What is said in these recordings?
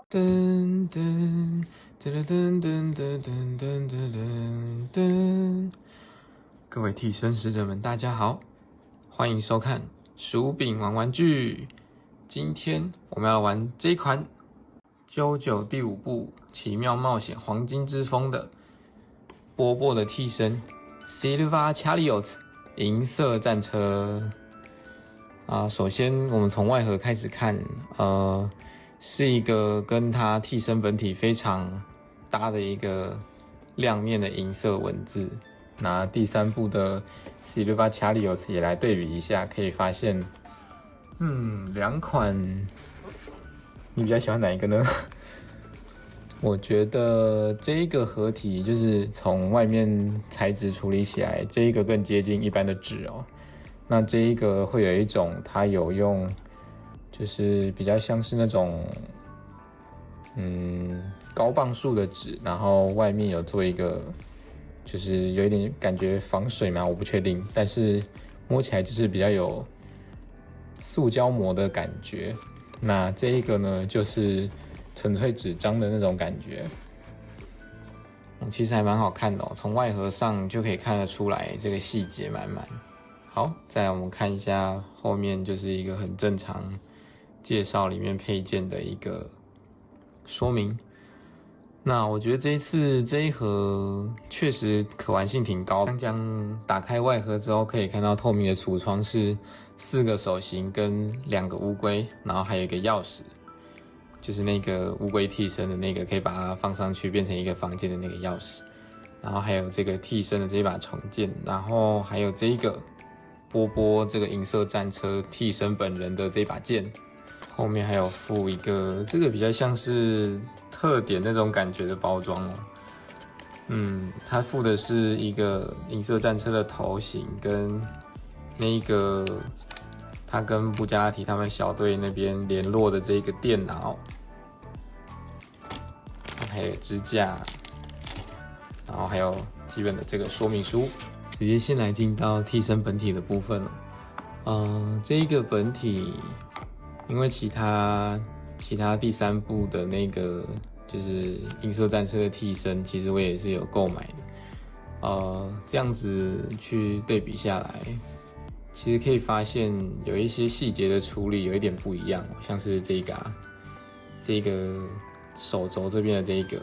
噔噔噔噔噔噔噔噔噔噔！各位替身使者们，大家好，欢迎收看薯饼玩玩具。今天我们要玩这一款《JoJo 第5部奇妙冒险黄金之风》的波波的替身 Silver Chariot 银色战车。首先我们从外盒开始看，是一个跟它替身本体非常搭的一个亮面的银色文字。拿第3部的 Silver Chariot 也来对比一下，可以发现，两款，你比较喜欢哪一个呢？我觉得这一个合体就是从外面材质处理起来，这一个更接近一般的纸哦。那这一个会有一种它有用，就是比较像是那种高磅数的纸，然后外面有做一个，就是有一点感觉防水嘛，我不确定，但是摸起来就是比较有塑胶膜的感觉。那这一个呢，就是纯粹纸张的那种感觉。其实还蛮好看的哦，从外盒上就可以看得出来，这个细节满满。好，再来我们看一下后面，就是一个很正常介绍里面配件的一个说明。那我觉得这一次这一盒确实可玩性挺高。将打开外盒之后，可以看到透明的橱窗是4个手型跟2个乌龟，然后还有一个钥匙，就是那个乌龟替身的那个，可以把它放上去变成一个房间的那个钥匙。然后还有这个替身的这一把重剑，然后还有这一个波波这个银色战车替身本人的这把剑，后面还有附一个这个比较像是特点那种感觉的包装哦。它附的是一个银色战车的头型，跟那一个他跟布加拉提他们小队那边联络的这个电脑，还有支架，然后还有基本的这个说明书。直接先来进到替身本体的部分了。这一个本体，因为其他第3部的那个就是银色战车的替身，其实我也是有购买的。这样子去对比下来，其实可以发现有一些细节的处理有一点不一样，像是这个手肘这边的这个。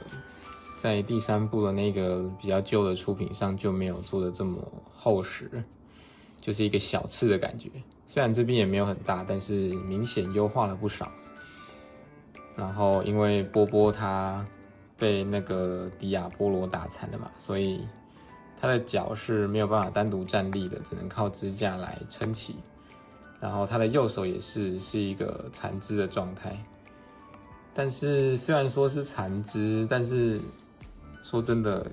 在第3部的那个比较旧的出品上就没有做的这么厚实，就是一个小刺的感觉。虽然这边也没有很大，但是明显优化了不少。然后因为波波他被那个迪亚波罗打残了嘛，所以他的脚是没有办法单独站立的，只能靠支架来撑起。然后他的右手也是一个残肢的状态。但是虽然说是残肢，但是说真的，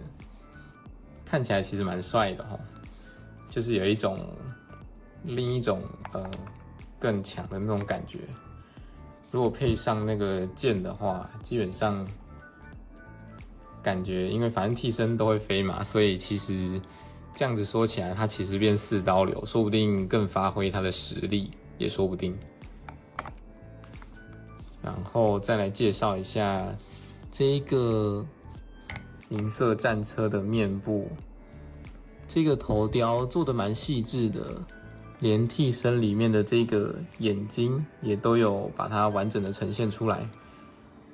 看起来其实蛮帅的齁，就是有一种另一种更强的那种感觉。如果配上那个剑的话，基本上感觉，因为反正替身都会飞嘛，所以其实这样子说起来，他其实变4刀流，说不定更发挥他的实力，也说不定。然后再来介绍一下这一个银色战车的面部，这个头雕做的蛮细致的，连替身里面的这个眼睛也都有把它完整的呈现出来。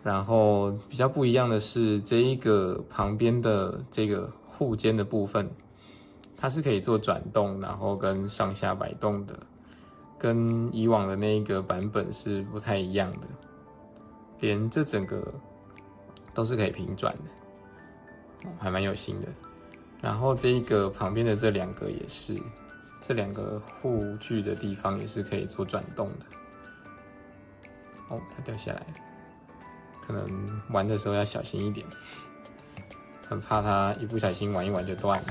然后比较不一样的是，这一个旁边的这个护肩的部分，它是可以做转动，然后跟上下摆动的，跟以往的那一个版本是不太一样的。连这整个都是可以平转的，还蛮有心的。然后这一个旁边的这2个也是，这2个护具的地方也是可以做转动的。它掉下来了，可能玩的时候要小心一点，很怕它一不小心玩一玩就断了。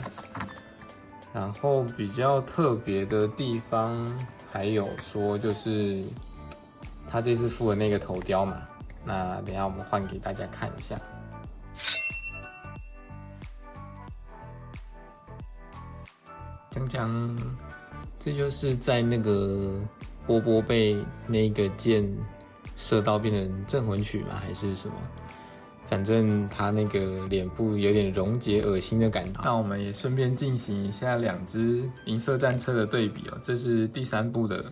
然后比较特别的地方还有说，就是它这次附的那个头雕嘛。那等一下我们换给大家看一下。这就是在那个波波被那个剑射到变成镇魂曲吗？还是什么？反正他那个脸部有点溶解、恶心的感觉。那我们也顺便进行一下2只银色战车的对比哦。这是第3部的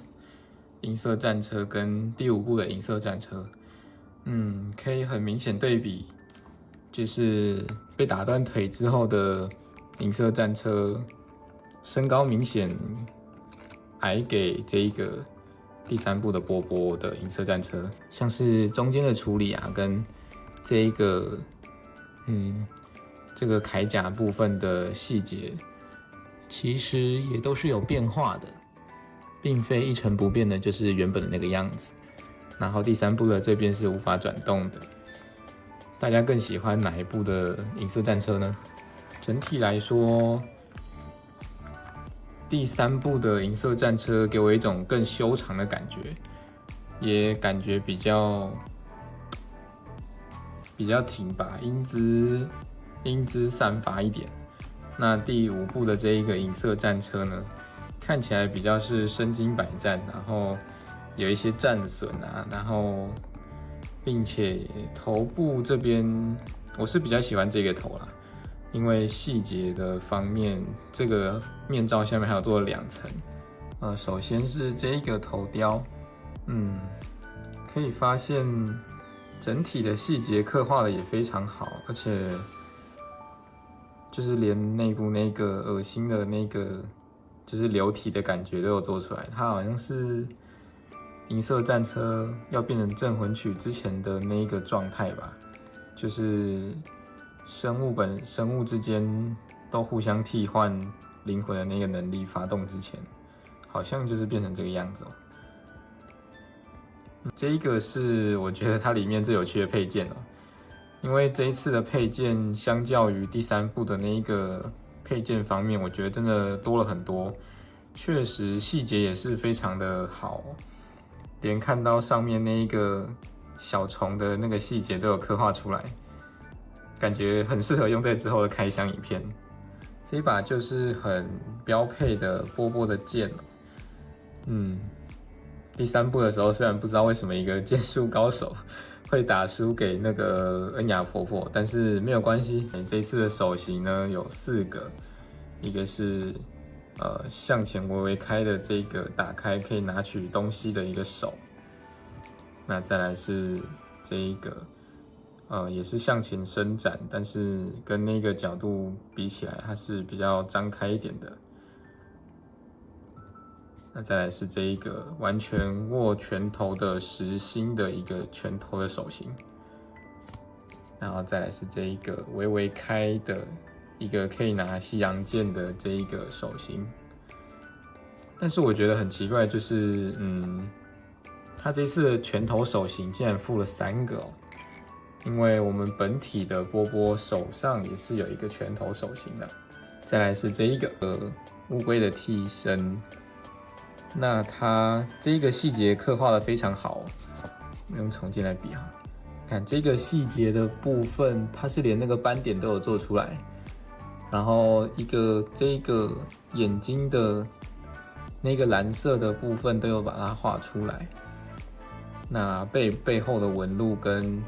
银色战车跟第5部的银色战车，可以很明显对比，就是被打断腿之后的银色战车，身高明显矮给这一个第3部的波波的银色战车，像是中间的处理啊，跟这一个这个铠甲部分的细节，其实也都是有变化的，并非一成不变的，就是原本的那个样子。然后第3部的这边是无法转动的。大家更喜欢哪一部的银色战车呢？整体来说，第3部的银色战车给我一种更修长的感觉，也感觉比较挺拔，英姿散发一点。那第5部的这一个银色战车呢，看起来比较是身经百战，然后有一些战损啊，然后并且头部这边我是比较喜欢这个头啦，因为细节的方面，这个面罩下面还有做了2层。首先是这一个头雕，可以发现整体的细节刻画的也非常好，而且就是连内部那个恶心的那个就是流体的感觉都有做出来。它好像是银色战车要变成镇魂曲之前的那一个状态吧，就是生物之间都互相替换灵魂的那个能力发动之前，好像就是变成这个样子哦。这一个是我觉得它里面最有趣的配件哦，因为这一次的配件相较于第3部的那一个配件方面，我觉得真的多了很多，确实细节也是非常的好哦，连看到上面那一个小虫的那个细节都有刻画出来，感觉很适合用在之后的开箱影片。这一把就是很标配的波波的剑哦，第3部的时候，虽然不知道为什么一个剑术高手会打输给那个恩雅婆婆，但是没有关系。这一次的手型呢有4个，一个是向前微微开的这个打开可以拿取东西的一个手，那再来是这一个也是向前伸展，但是跟那个角度比起来，它是比较张开一点的。那再来是这一个完全握拳头的实心的一个拳头的手型，然后再来是这一个微微开的一个可以拿西洋剑的这一个手型。但是我觉得很奇怪，就是他这次的拳头手型竟然附了3个哦，因为我们本体的波波手上也是有一个拳头手型的。再来是这一个乌龟的替身。那它这个细节刻画的非常好，用重建来比哈，看这个细节的部分，它是连那个斑点都有做出来，然后这个眼睛的那个蓝色的部分都有把它画出来，那背后的纹路跟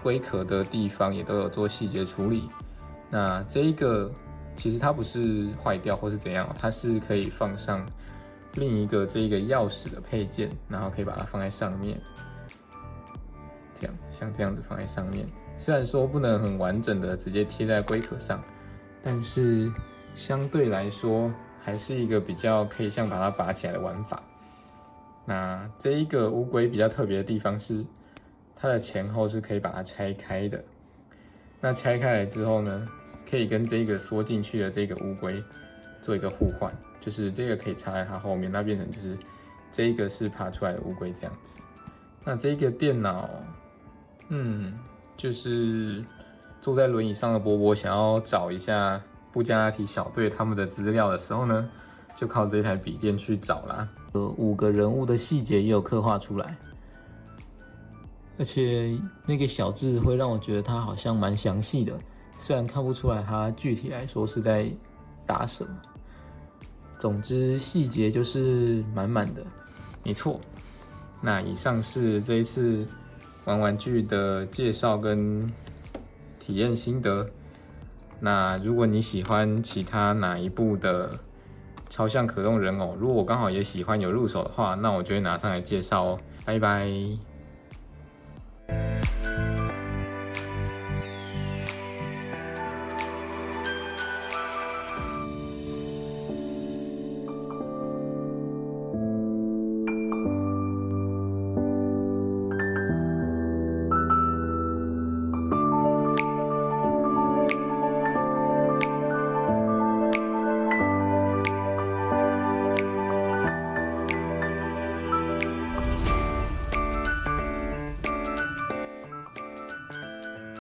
龟壳的地方也都有做细节处理。那这一个其实它不是坏掉或是怎样，它是可以放上另一个这个钥匙的配件，然后可以把它放在上面，这样像这样子放在上面。虽然说不能很完整的直接贴在龟壳上，但是相对来说还是一个比较可以像把它拔起来的玩法。那这一个乌龟比较特别的地方是，它的前后是可以把它拆开的。那拆开来之后呢，可以跟这个缩进去的这个乌龟做一个互换。就是这个可以插在它后面，那变成就是这一个是爬出来的乌龟这样子。那这个电脑，就是坐在轮椅上的波波想要找一下布加拉提小队他们的资料的时候呢，就靠这台笔电去找啦。5个人物的细节也有刻画出来，而且那个小字会让我觉得它好像蛮详细的，虽然看不出来它具体来说是在打什么。总之细节就是满满的，没错。那以上是这一次玩玩具的介绍跟体验心得。那如果你喜欢其他哪一部的超像可动人偶，如果我刚好也喜欢有入手的话，那我就会拿上来介绍哦。拜拜。